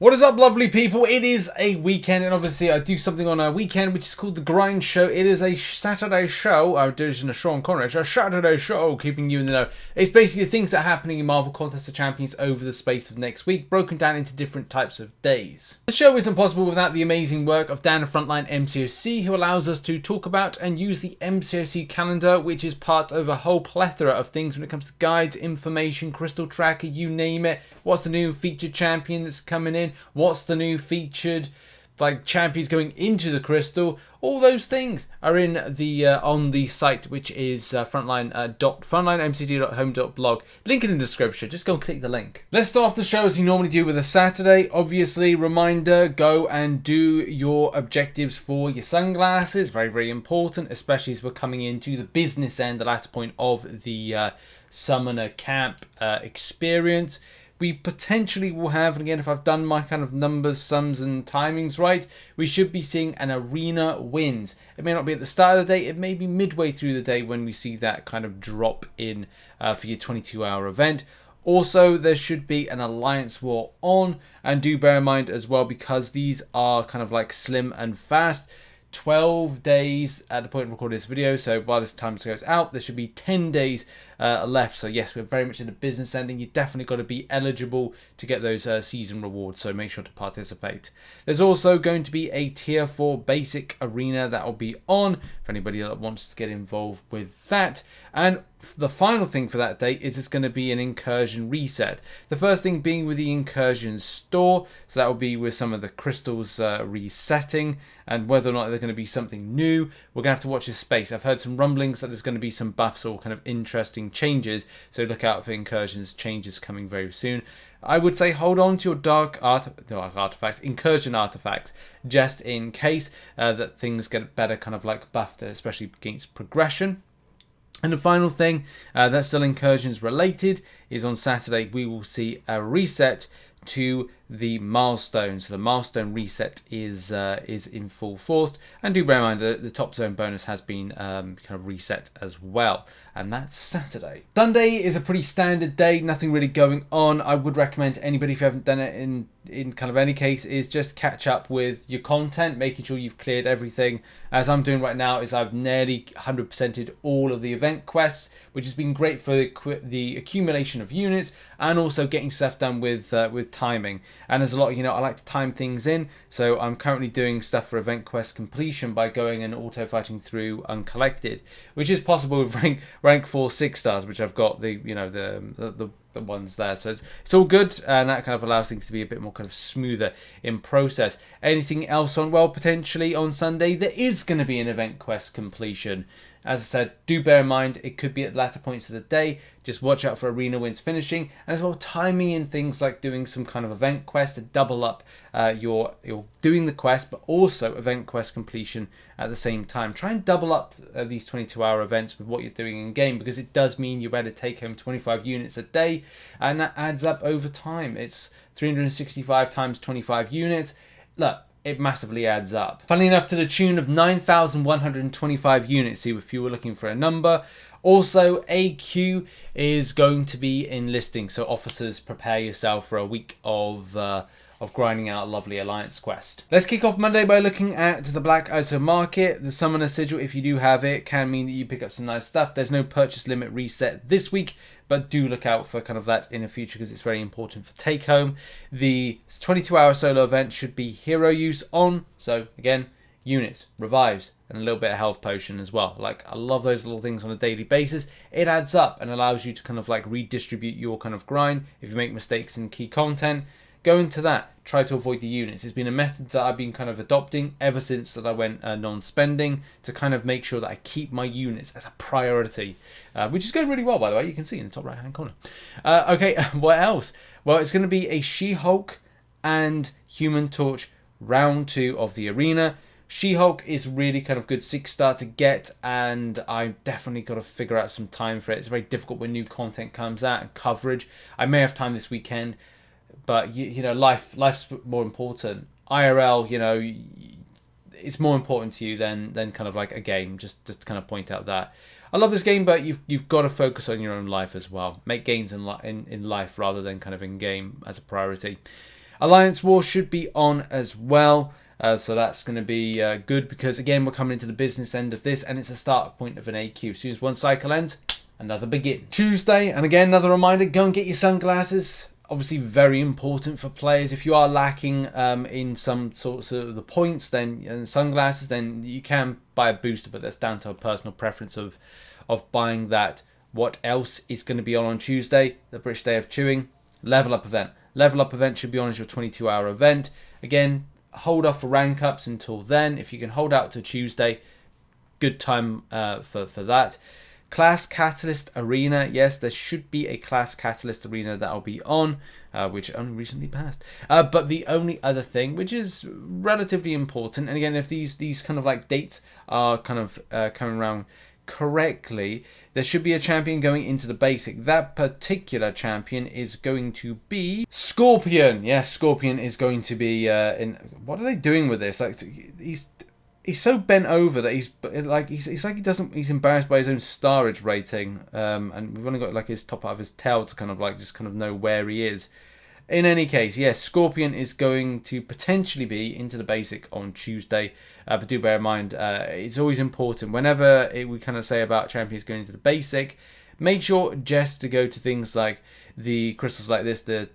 What is up, lovely people? It is a weekend, and obviously I do something on a weekend which is called the Grind Show. It is a Saturday show. I'm doing a Sean Connery, a Saturday show, keeping you in the know. It's basically things that are happening in Marvel Contest of Champions over the space of next week, broken down into different types of days. The show isn't possible without the amazing work of Dan of Frontline MCOC, who allows us to talk about and use the MCOC calendar, which is part of a whole plethora of things when it comes to guides, information, crystal tracker, you name it. What's the new featured champion that's coming in? What's the new featured champions going into the crystal? All those things are in the on the site, which is frontlinemcd.home.blog. Link in the description. Just go and click the link. Let's start off the show as you normally do with a Saturday. Obviously, reminder: go and do your objectives for your sunglasses. Very, very important, especially as we're coming into the business end, the latter point of the summoner camp experience. We potentially will have, and again, if I've done my kind of numbers, sums, and timings right, we should be seeing an arena wins. It may not be at the start of the day, it may be midway through the day when we see that kind of drop in for your 22-hour event. Also, there should be an alliance war on, and do bear in mind as well, because these are kind of like slim and fast, 12 days at the point of recording this video, so by this time it goes out, there should be 10 days left. So yes, we're very much in the business ending. You definitely got to be eligible to get those season rewards, so make sure to participate. There's also going to be a tier 4 basic arena that will be on for anybody that wants to get involved with that. And the final thing for that day is it's going to be an Incursion reset. The first thing being with the Incursion store, so that will be with some of the crystals resetting, and whether or not they're going to be something new, we're going to have to watch this space. I've heard some rumblings that there's going to be some buffs or kind of interesting changes, so look out for Incursion's changes coming very soon. I would say hold on to your Incursion artifacts, just in case that things get better kind of like buffed, especially against progression. And the final thing that's still Incursions related is on Saturday we will see a reset to the Milestone. So the Milestone reset is in full force, and do bear in mind that the top zone bonus has been kind of reset as well, and that's Saturday. Sunday is a pretty standard day, nothing really going on. I would recommend to anybody, if you haven't done it in kind of any case, is just catch up with your content, making sure you've cleared everything. As I'm doing right now is I've nearly 100%ed all of the event quests, which has been great for the accumulation of units and also getting stuff done with timing. And there's a lot, I like to time things in, so I'm currently doing stuff for event quest completion by going and auto fighting through uncollected, which is possible with rank 4 6 stars, which I've got the ones there, so it's all good, and that kind of allows things to be a bit more kind of smoother in process. Anything else on? Well, potentially on Sunday there is going to be an event quest completion. As I said, do bear in mind it could be at latter points of the day. Just watch out for arena wins finishing, and as well timing in things like doing some kind of event quest to double up your doing the quest, but also event quest completion at the same time. Try and double up these 22-hour events with what you're doing in game, because it does mean you better take home 25 units a day, and that adds up over time. It's 365 times 25 units. Look, it massively adds up. Funnily enough, to the tune of 9,125 units, so if you were looking for a number. Also, AQ is going to be enlisting, so officers, prepare yourself for a week of grinding out a lovely alliance quest. Let's kick off Monday by looking at the Black ISO market. The summoner sigil, if you do have it, can mean that you pick up some nice stuff. There's no purchase limit reset this week, but do look out for kind of that in the future, because it's very important for take home. The 22-hour solo event should be hero use on, so again, units, revives, and a little bit of health potion as well. Like, I love those little things on a daily basis. It adds up and allows you to kind of like redistribute your kind of grind. If you make mistakes in key content, go into that. Try to avoid the units. It's been a method that I've been kind of adopting ever since that I went non-spending, to kind of make sure that I keep my units as a priority, which is going really well, by the way. You can see in the top right hand corner. Okay, what else? Well, it's going to be a She-Hulk and Human Torch round 2 of the arena. She-Hulk is really kind of good 6-star to get, and I definitely got to figure out some time for it. It's very difficult when new content comes out and coverage. I may have time this weekend, but life's more important. IRL, it's more important to you than kind of like a game. Just to kind of point out that I love this game, but you've got to focus on your own life as well. Make gains in life rather than kind of in game as a priority. Alliance War should be on as well. So that's going to be good because, again, we're coming into the business end of this and it's a start point of an AQ. As soon as one cycle ends, another begins. Tuesday, and again, another reminder, go and get your sunglasses. Obviously, very important for players. If you are lacking in some sorts of the points, then and sunglasses, then you can buy a booster, but that's down to a personal preference of buying that. What else is going to be on Tuesday? The British Day of Chewing. Level Up event. Level Up event should be on as your 22-hour event. Again, hold off for rank ups until then. If you can hold out till Tuesday, good time for that. Class Catalyst Arena. Yes, there should be a Class Catalyst Arena that I'll be on, which only recently passed. But the only other thing, which is relatively important, and again, if these kind of like dates are kind of coming around correctly, there should be a champion going into the basic. That particular champion is going to be Scorpion. Yes, Scorpion is going to be in. What are they doing with this? Like he's so bent over that he's like he's embarrassed by his own starage rating. And we've only got like his top part of his tail to kind of like just kind of know where he is. In any case, yes, Scorpion is going to potentially be into the basic on Tuesday. But do bear in mind, it's always important whenever we kind of say about champions going into the basic, make sure just to go to things like the crystals like this, the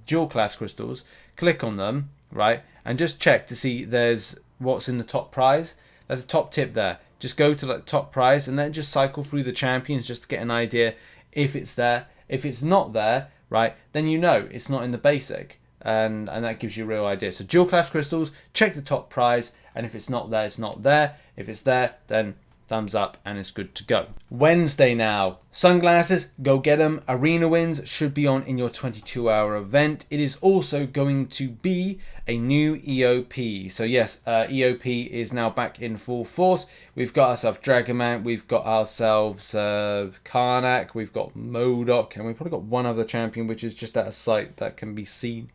dual class crystals, click on them, right? And just check to see there's what's in the top prize. There's a top tip there. Just go to like top prize and then just cycle through the champions just to get an idea if it's there. If it's not there, right, then you know it's not in the basic, and that gives you a real idea. So dual class crystals, check the top prize, and if it's not there, it's not there. If it's there, then thumbs up and it's good to go. Wednesday now. Sunglasses, go get them. Arena wins should be on in your 22-hour event. It is also going to be a new EOP. So yes, EOP is now back in full force. We've got ourselves DragonMan, we've got ourselves Karnak, we've got MODOK, and we've probably got one other champion which is just at a site that can be seen.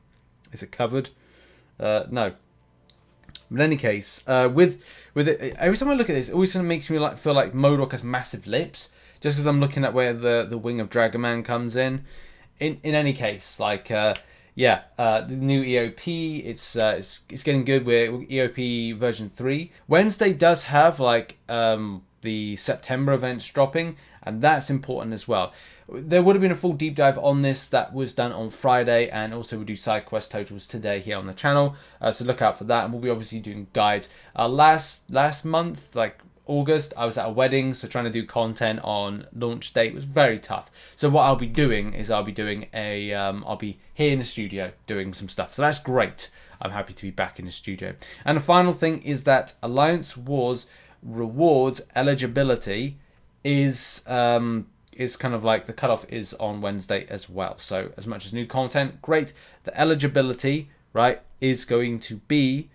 Is it covered? No. But in any case, with it, every time I look at this, it always kind of makes me feel like MODOK has massive lips, just because I'm looking at where the wing of DragonMan comes in. In any case, like the new EOP, it's getting good. We're EOP version 3. Wednesday does have like the September events dropping, and that's important as well. There would have been a full deep dive on this that was done on Friday, and also we do side quest totals today here on the channel, so look out for that. And we'll be obviously doing guides. Last month, like August, I was at a wedding, so trying to do content on launch date was very tough. So what I'll be doing is I'll be here in the studio doing some stuff, so that's great. I'm happy to be back in the studio. And the final thing is that Alliance Wars rewards eligibility is kind of like the cutoff is on Wednesday as well. So as much as new content, great. The eligibility, right, is going to be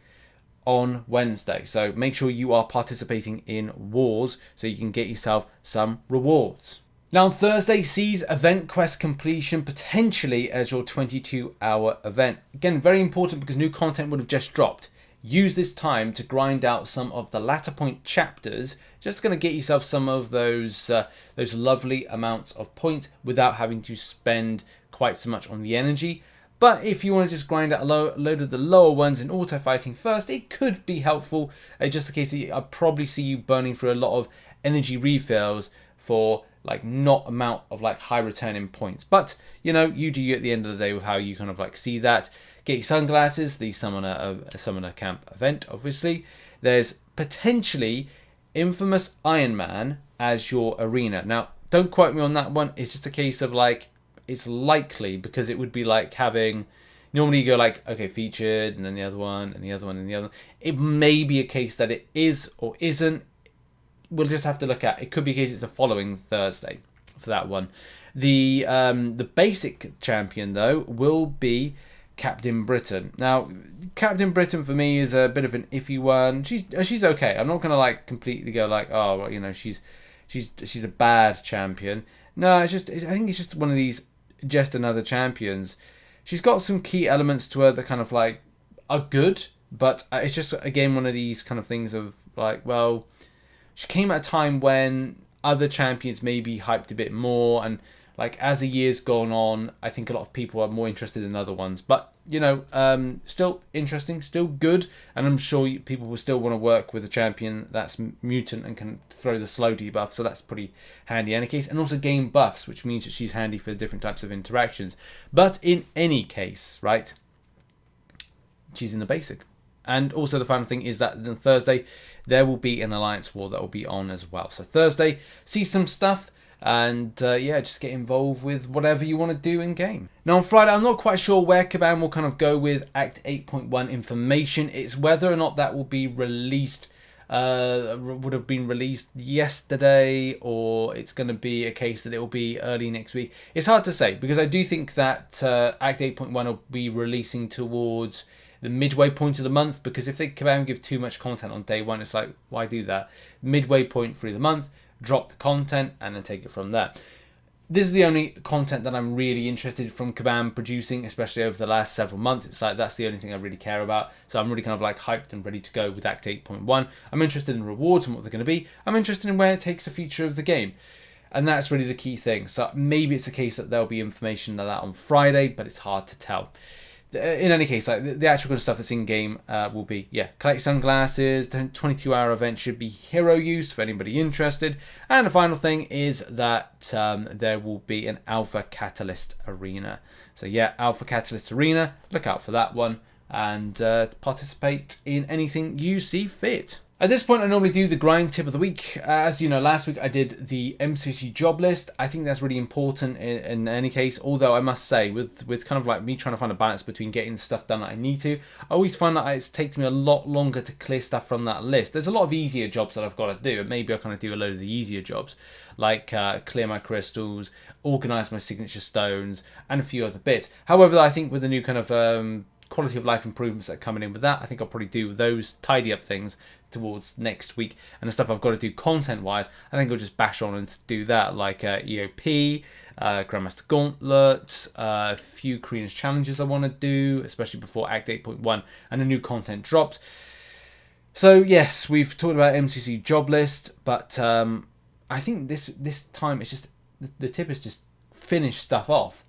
on Wednesday. So make sure you are participating in wars so you can get yourself some rewards. Now, Thursday sees event quest completion potentially as your 22-hour event. Again, very important because new content would have just dropped. Use this time to grind out some of the latter point chapters. Just going to get yourself some of those lovely amounts of points without having to spend quite so much on the energy. But if you want to just grind out a load of the lower ones in auto fighting first, it could be helpful. Just in case, I'd probably see you burning through a lot of energy refills for like not amount of like high returning points. But you know, you do you at the end of the day with how you kind of like see that. Get your sunglasses, the summoner camp event, obviously. There's potentially Infamous Iron Man as your arena. Now, don't quote me on that one. It's just a case of like, it's likely because it would be like having, normally you go like, okay, featured, and then the other one, and the other one, and the other one. It may be a case that it is or isn't. We'll just have to look at. It could be a case it's the following Thursday for that one. The basic champion, though, will be Captain Britain. Now, Captain Britain for me is a bit of an iffy one. She's okay. I'm not gonna like completely go like, oh, well, you know, she's a bad champion. No, I think it's just one of these just another champions. She's got some key elements to her that kind of like are good, but it's just again one of these kind of things of like, well, she came at a time when other champions maybe hyped a bit more, and like as the year's gone on, I think a lot of people are more interested in other ones. But you know, still interesting, still good, and I'm sure people will still want to work with a champion that's mutant and can throw the slow debuff, so that's pretty handy in any case, and also gain buffs, which means that she's handy for different types of interactions. But in any case, right, she's in the basic. And also the final thing is that on Thursday, there will be an Alliance War that will be on as well. So Thursday, see some stuff, and yeah, just get involved with whatever you want to do in game. Now on Friday, I'm not quite sure where Kabam will kind of go with Act 8.1 information. It's whether or not that will be released, would have been released yesterday, or it's going to be a case that it will be early next week. It's hard to say, because I do think that Act 8.1 will be releasing towards the midway point of the month, because if they give too much content on day one, it's like, why do that? Midway point through the month, drop the content, and then take it from there. This is the only content that I'm really interested from Kabam producing, especially over the last several months. It's like, that's the only thing I really care about. So I'm really kind of like hyped and ready to go with Act 8.1. I'm interested in rewards and what they're going to be. I'm interested in where it takes the future of the game. And that's really the key thing. So maybe it's a case that there'll be information like that on Friday, but it's hard to tell. In any case, like the actual kind of stuff that's in game will be, yeah, collect sunglasses. The 22-hour event should be hero use for anybody interested. And the final thing is that there will be an Alpha Catalyst Arena. So yeah, Alpha Catalyst Arena, look out for that one, and participate in anything you see fit. At this point, I normally do the grind tip of the week. As you know, last week I did the MCOC job list. I think that's really important in any case, although I must say, with kind of like me trying to find a balance between getting stuff done that I need to, I always find that it takes me a lot longer to clear stuff from that list. There's a lot of easier jobs that I've got to do, and maybe I'll kind of do a load of the easier jobs, like clear my crystals, organize my signature stones, and a few other bits. However, I think with the new kind of quality of life improvements that are coming in with that, I think I'll probably do those tidy up things towards next week, and the stuff I've got to do content wise, I think I'll just bash on and do that, like EOP, Grandmaster Gauntlet, a few Korean challenges I want to do, especially before Act 8.1 and the new content drops. So yes, we've talked about MCC job list, but I think this time it's just the tip is just finish stuff off,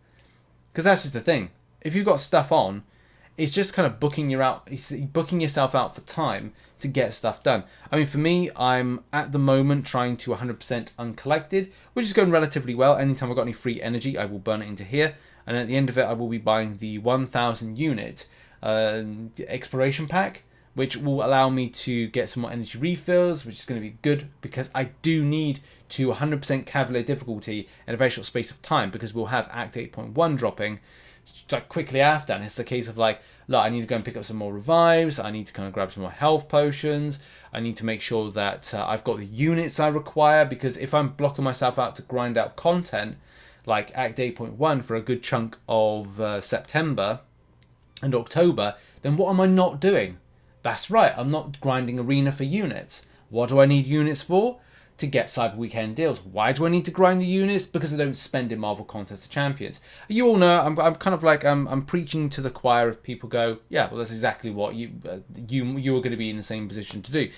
because that's just the thing. If you've got stuff on, it's just kind of booking yourself out for time to get stuff done. I mean, for me, I'm at the moment trying to 100% uncollected, which is going relatively well. Anytime I've got any free energy, I will burn it into here. And at the end of it, I will be buying the 1,000 unit exploration pack, which will allow me to get some more energy refills, which is going to be good, because I do need to 100% Cavalier difficulty in a very short space of time, because we'll have Act 8.1 dropping like quickly after, and it's the case of like, look, I need to go and pick up some more revives, I need to kind of grab some more health potions, I need to make sure that I've got the units I require, because if I'm blocking myself out to grind out content like Act 8.1 for a good chunk of September and October, then what am I not doing? That's right, I'm not grinding arena for units. What do I need units for? To get Cyber Weekend deals. Why do I need to grind the units? Because I don't spend in Marvel Contest of Champions. You all know I'm kind of like I'm preaching to the choir if people go, yeah, well that's exactly what you are going to be in the same position to do.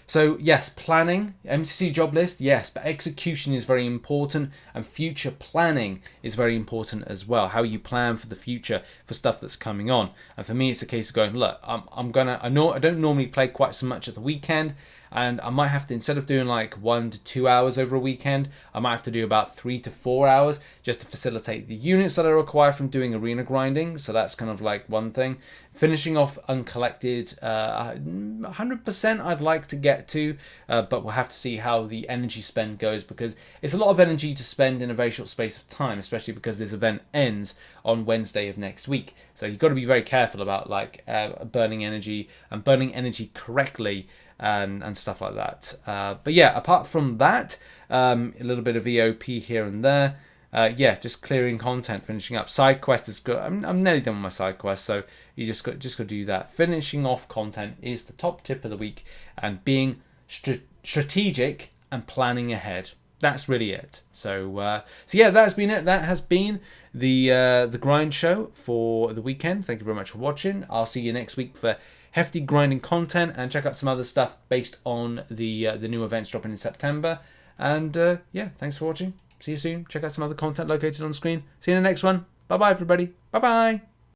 So yes, planning, MCC job list, yes, but execution is very important, and future planning is very important as well. How you plan for the future for stuff that's coming on. And for me, it's a case of going, look, I don't normally play quite so much at the weekend, and I might have to, instead of doing like 1 to 2 hours over a weekend, I might have to do about 3 to 4 hours just to facilitate the units that I require from doing arena grinding. So that's kind of like one thing. Finishing off uncollected, 100% I'd like to get to, but we'll have to see how the energy spend goes, because it's a lot of energy to spend in a very short space of time, especially because this event ends on Wednesday of next week. So you've got to be very careful about like burning energy and burning energy correctly and stuff like that. But yeah, apart from that, a little bit of EOP here and there. Yeah, just clearing content, finishing up. Side quest is good. I'm nearly done with my side quest, so you just got to do that. Finishing off content is the top tip of the week, and being strategic and planning ahead. That's really it. So yeah, that's been it. That has been the grind show for the weekend. Thank you very much for watching. I'll see you next week for hefty grinding content, and check out some other stuff based on the new events dropping in September. And yeah, thanks for watching. See you soon. Check out some other content located on screen. See you in the next one. Bye-bye, everybody. Bye-bye.